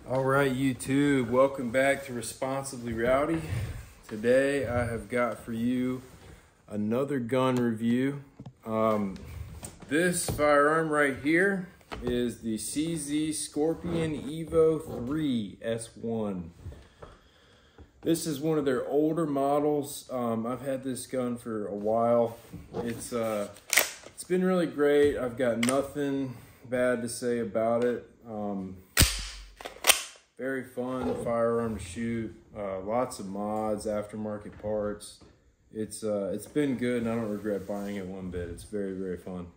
All right, YouTube, welcome back to Responsibly Rowdy. Today I have got for you another gun review. This firearm right here is the CZ Scorpion Evo 3 S1. This is one of their older models. I've had this gun for a while. It's been really great. I've got nothing bad to say about it. Very fun firearm to shoot, lots of mods, aftermarket parts. It's been good and I don't regret buying it one bit. It's very, very fun.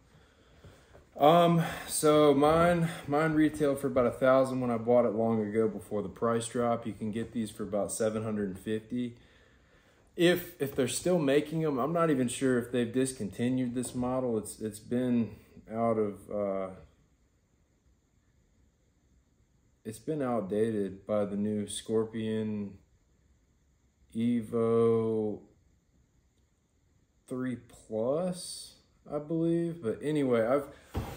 So mine retailed for about $1,000 when I bought it long ago before the price drop. You can get these for about $750. If they're still making them, I'm not even sure if they've discontinued this model. It's been out of it's been outdated by the new Scorpion Evo 3 Plus, I believe. But anyway,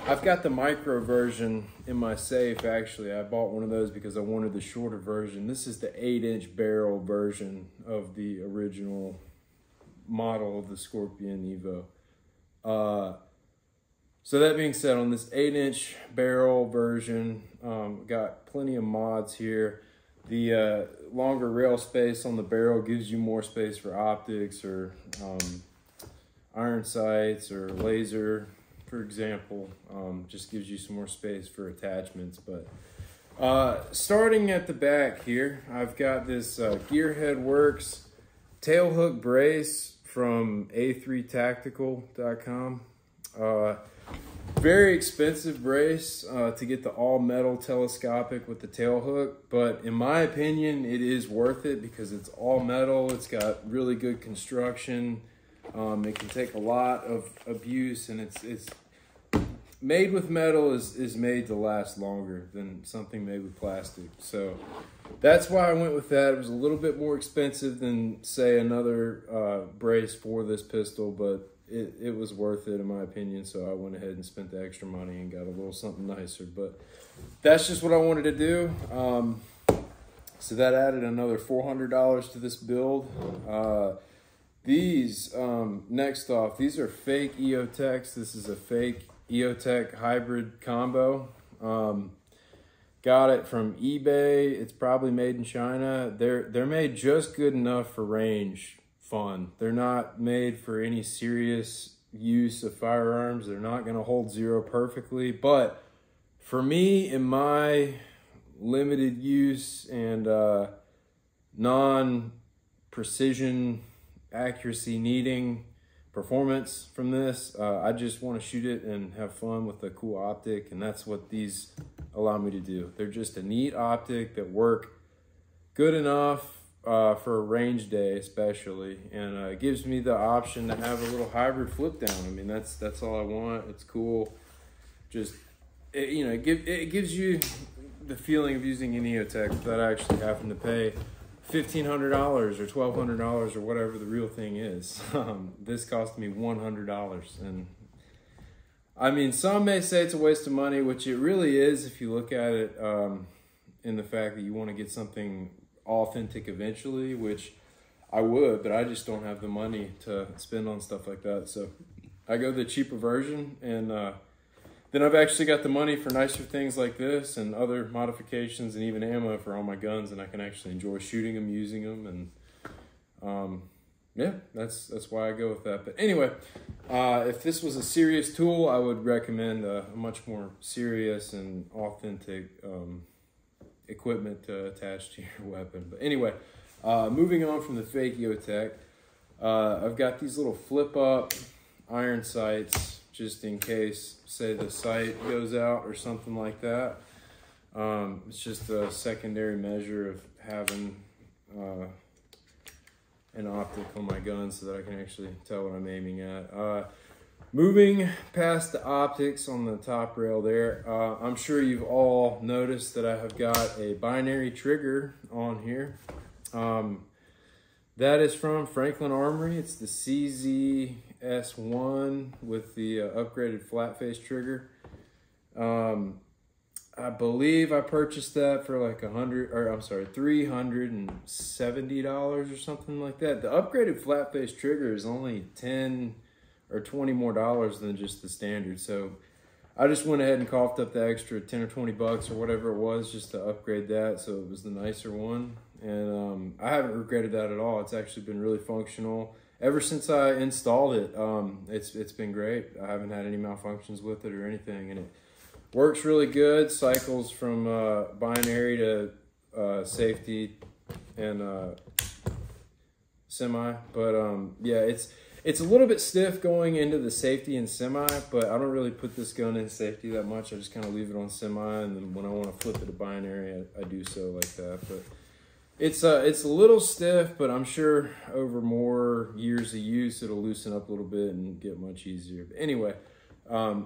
I've got the micro version in my safe. Actually, I bought one of those because I wanted the shorter version. This is the 8-inch barrel version of the original model of the Scorpion Evo. So that being said, on this 8-inch barrel version, got plenty of mods here. The longer rail space on the barrel gives you more space for optics or iron sights or laser, for example. Just gives you some more space for attachments. But starting at the back here, I've got this Gearhead Works tailhook brace from a3tactical.com. Very expensive brace to get the all metal telescopic with the tail hook, but in my opinion it is worth it because it's all metal. It's got really good construction. It can take a lot of abuse, and it's made with metal is made to last longer than something made with plastic. So that's why I went with that. It was a little bit more expensive than, say, another brace for this pistol, but it was worth it in my opinion. So I went ahead and spent the extra money and got a little something nicer. But that's just what I wanted to do. So that added another $400 to this build. These, next off, these are fake EOTechs. This is a fake EOTech hybrid combo. Got it from eBay. It's probably made in China. They're made just good enough for range fun. They're not made for any serious use of firearms. They're not going to hold zero perfectly. But for me, in my limited use and non-precision accuracy needing performance from this, I just want to shoot it and have fun with a cool optic, and that's what these allow me to do. They're just a neat optic that work good enough for a range day especially, and it gives me the option to have a little hybrid flip down. I mean, that's all I want. It's cool. Just it gives you the feeling of using an EOTech without actually having to pay $1,500 or $1,200 or whatever the real thing is. This cost me $100, and I mean, some may say it's a waste of money, which it really is if you look at it in the fact that you want to get something authentic eventually, which I would, but I just don't have the money to spend on stuff like that. So I go the cheaper version, and then I've actually got the money for nicer things like this and other modifications and even ammo for all my guns, and I can actually enjoy shooting them, using them, and yeah, that's why I go with that. But anyway, if this was a serious tool, I would recommend a much more serious and authentic equipment to attach to your weapon. But anyway, moving on from the fake EOTech, I've got these little flip up iron sights just in case, say, the sight goes out or something like that. It's just a secondary measure of having an optic on my gun so that I can actually tell what I'm aiming at. Moving past the optics on the top rail there, I'm sure you've all noticed that I have got a binary trigger on here. That is from Franklin Armory. It's the CZ S1 with the upgraded flat face trigger. I believe I purchased that for like $370 or something like that. The upgraded flat face trigger is only 10 or 20 more dollars than just the standard. So I just went ahead and coughed up the extra 10 or 20 bucks or whatever it was just to upgrade that. So it was the nicer one. And I haven't regretted that at all. It's actually been really functional. Ever since I installed it, it's been great. I haven't had any malfunctions with it or anything. And it works really good. Cycles from binary to safety and semi. But yeah, it's a little bit stiff going into the safety and semi, but I don't really put this gun in safety that much. I just kind of leave it on semi, and then when I want to flip it to binary, I do so like that. But it's a little stiff, but I'm sure over more years of use, it'll loosen up a little bit and get much easier. But anyway,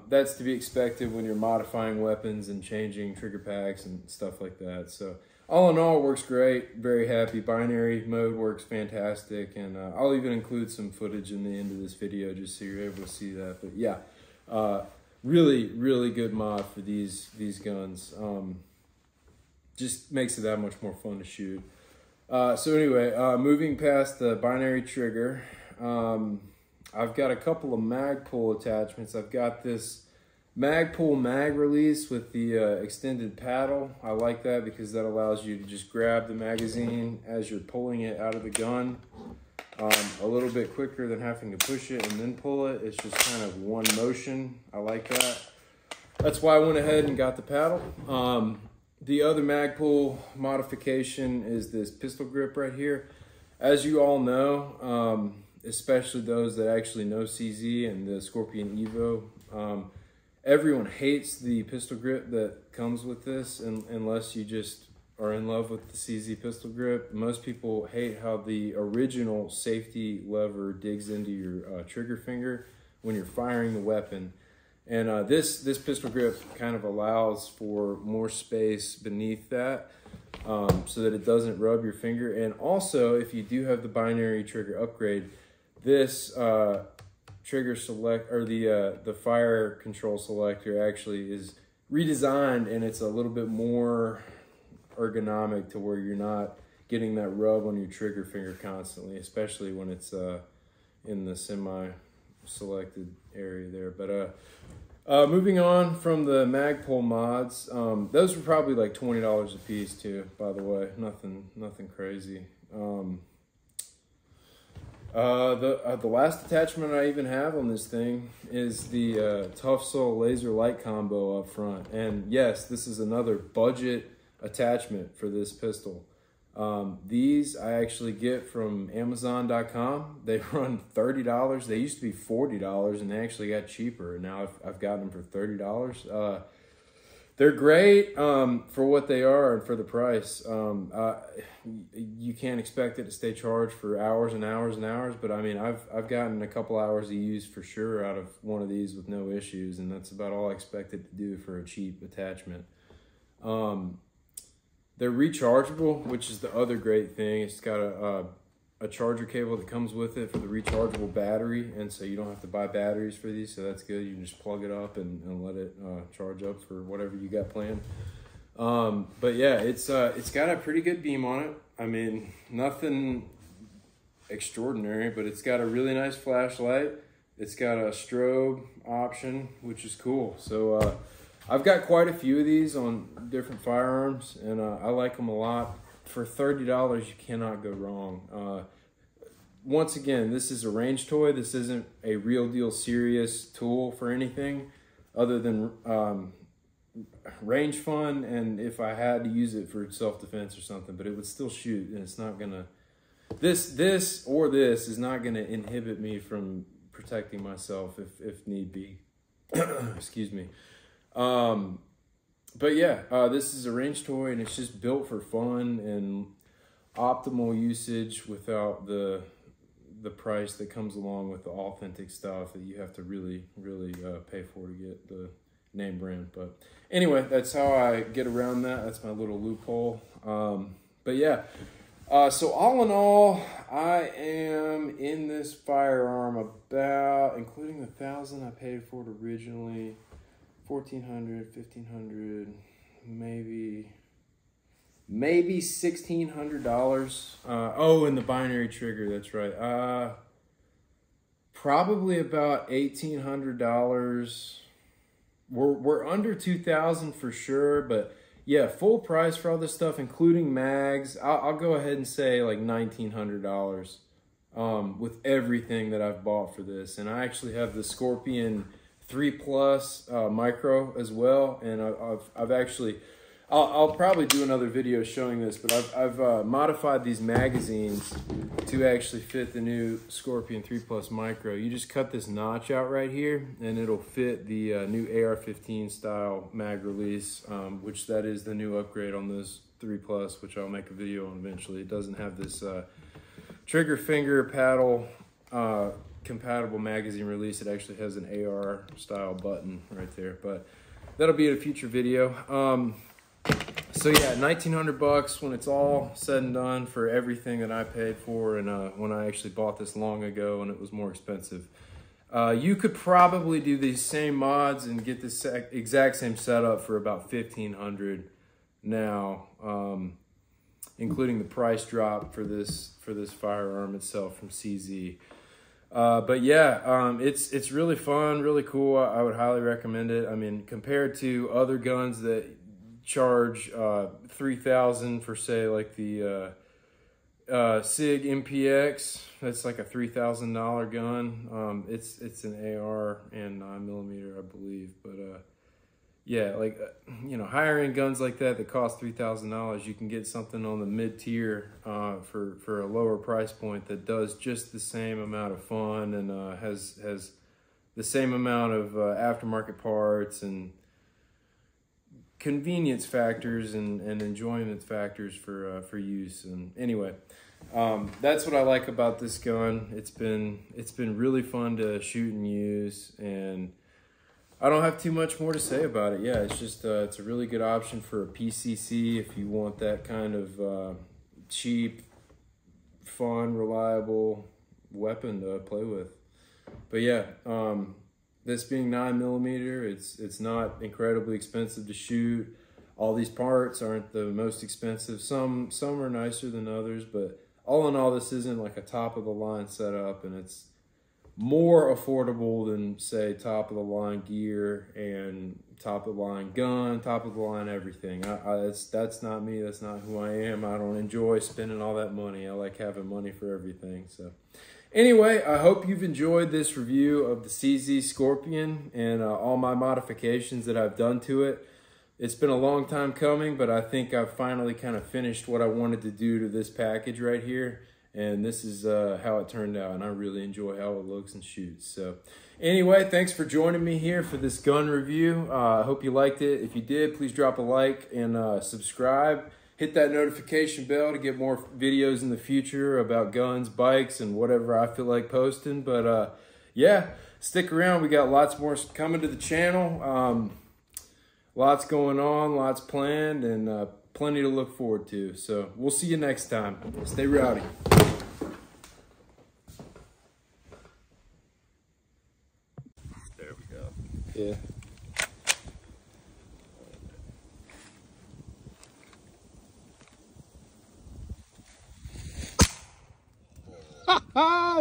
that's to be expected when you're modifying weapons and changing trigger packs and stuff like that. So all in all, it works great. Very happy. Binary mode works fantastic, and I'll even include some footage in the end of this video just so you're able to see that. But yeah, really, really good mod for these guns. Just makes it that much more fun to shoot. So anyway, moving past the binary trigger, I've got a couple of mag pull attachments. I've got this mag pull mag release with the extended paddle. I like that because that allows you to just grab the magazine as you're pulling it out of the gun a little bit quicker than having to push it and then pull it. It's just kind of one motion. I like that. That's why I went ahead and got the paddle. The other mag pull modification is this pistol grip right here. As you all know, especially those that actually know CZ and the Scorpion Evo, everyone hates the pistol grip that comes with this unless you just are in love with the CZ pistol grip. Most people hate how the original safety lever digs into your trigger finger when you're firing the weapon. And this pistol grip kind of allows for more space beneath that so that it doesn't rub your finger. And also, if you do have the binary trigger upgrade, this trigger select, or the fire control selector actually is redesigned, and it's a little bit more ergonomic to where you're not getting that rub on your trigger finger constantly, especially when it's in the semi selected area there. But moving on from the Magpul mods, those were probably like $20 a piece too, by the way. Nothing crazy. The last attachment I even have on this thing is the Tough Soul laser light combo up front. And yes, this is another budget attachment for this pistol. These I actually get from Amazon.com. They run $30. They used to be $40 and they actually got cheaper. And now I've gotten them for $30. They're great for what they are and for the price. You can't expect it to stay charged for hours and hours and hours, but I mean, I've gotten a couple hours of use for sure out of one of these with no issues, and that's about all I expected to do for a cheap attachment. They're rechargeable, which is the other great thing. It's got a charger cable that comes with it for the rechargeable battery, and so you don't have to buy batteries for these, so that's good. You can just plug it up and let it charge up for whatever you got planned. But yeah, it's got a pretty good beam on it. I mean, nothing extraordinary, but it's got a really nice flashlight. It's got a strobe option, which is cool. So I've got quite a few of these on different firearms, and I like them a lot. For $30, you cannot go wrong. Once again, this is a range toy. This isn't a real deal serious tool for anything other than range fun, and if I had to use it for self-defense or something, but it would still shoot, and it's not gonna, this is not gonna inhibit me from protecting myself if need be. Excuse me. But yeah, this is a range toy, and it's just built for fun and optimal usage without the price that comes along with the authentic stuff that you have to really pay for to get the name brand. But anyway, that's how I get around that. That's my little loophole. But yeah, so all in all, I am in this firearm about, including the $1,000 I paid for it originally, $1,400, $1,500, maybe $1,600. Oh, and the binary trigger, that's right. Probably about $1,800. We're under 2,000 for sure, but yeah, full price for all this stuff, including mags. I'll go ahead and say like $1,900 with everything that I've bought for this. And I actually have the Scorpion 3 Plus micro as well, and I've actually. I'll probably do another video showing this, but I've modified these magazines to actually fit the new Scorpion 3 Plus Micro. You just cut this notch out right here, and it'll fit the new AR-15 style mag release, which that is the new upgrade on this 3 Plus, which I'll make a video on eventually. It doesn't have this trigger finger paddle compatible magazine release. It actually has an AR style button right there, but that'll be in a future video. So yeah, $1,900 when it's all said and done for everything that I paid for, and when I actually bought this long ago and it was more expensive. You could probably do these same mods and get this exact same setup for about $1,500 now, including the price drop for this firearm itself from CZ. But yeah, it's really fun, really cool. I would highly recommend it. I mean, compared to other guns that charge $3,000 for, say, like the SIG MPX, that's like a $3,000 gun. It's an AR and 9mm, I believe. But yeah, like you know, higher end guns like that cost $3,000, you can get something on the mid tier for a lower price point that does just the same amount of fun and has the same amount of aftermarket parts and convenience factors and enjoyment factors for use. And anyway, that's what I like about this gun. It's been really fun to shoot and use, and I don't have too much more to say about it. Yeah, it's just it's a really good option for a PCC if you want that kind of cheap, fun, reliable weapon to play with. But yeah, this being 9mm, it's not incredibly expensive to shoot. All these parts aren't the most expensive. Some are nicer than others, but all in all, this isn't like a top of the line setup, and it's more affordable than, say, top of the line gear and top of the line gun, top of the line everything. That's not me. That's not who I am. I don't enjoy spending all that money. I like having money for everything. So anyway, I hope you've enjoyed this review of the CZ Scorpion and all my modifications that I've done to it. It's been a long time coming, but I think I've finally kind of finished what I wanted to do to this package right here. And this is how it turned out, and I really enjoy how it looks and shoots. So anyway, thanks for joining me here for this gun review. I hope you liked it. If you did, please drop a like and subscribe. Hit that notification bell to get more videos in the future about guns, bikes, and whatever I feel like posting. But yeah, stick around. We got lots more coming to the channel. Lots going on, lots planned, and plenty to look forward to. So we'll see you next time. Stay rowdy. There we go. Yeah.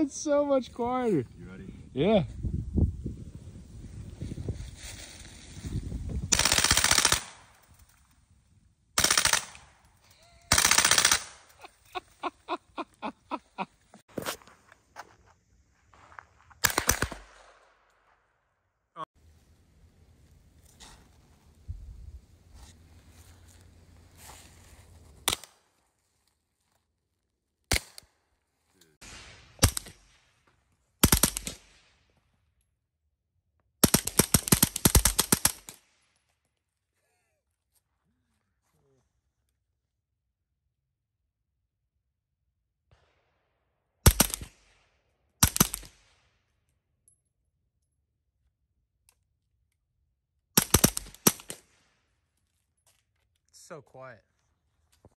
It's so much quieter. You ready? Yeah. So quiet.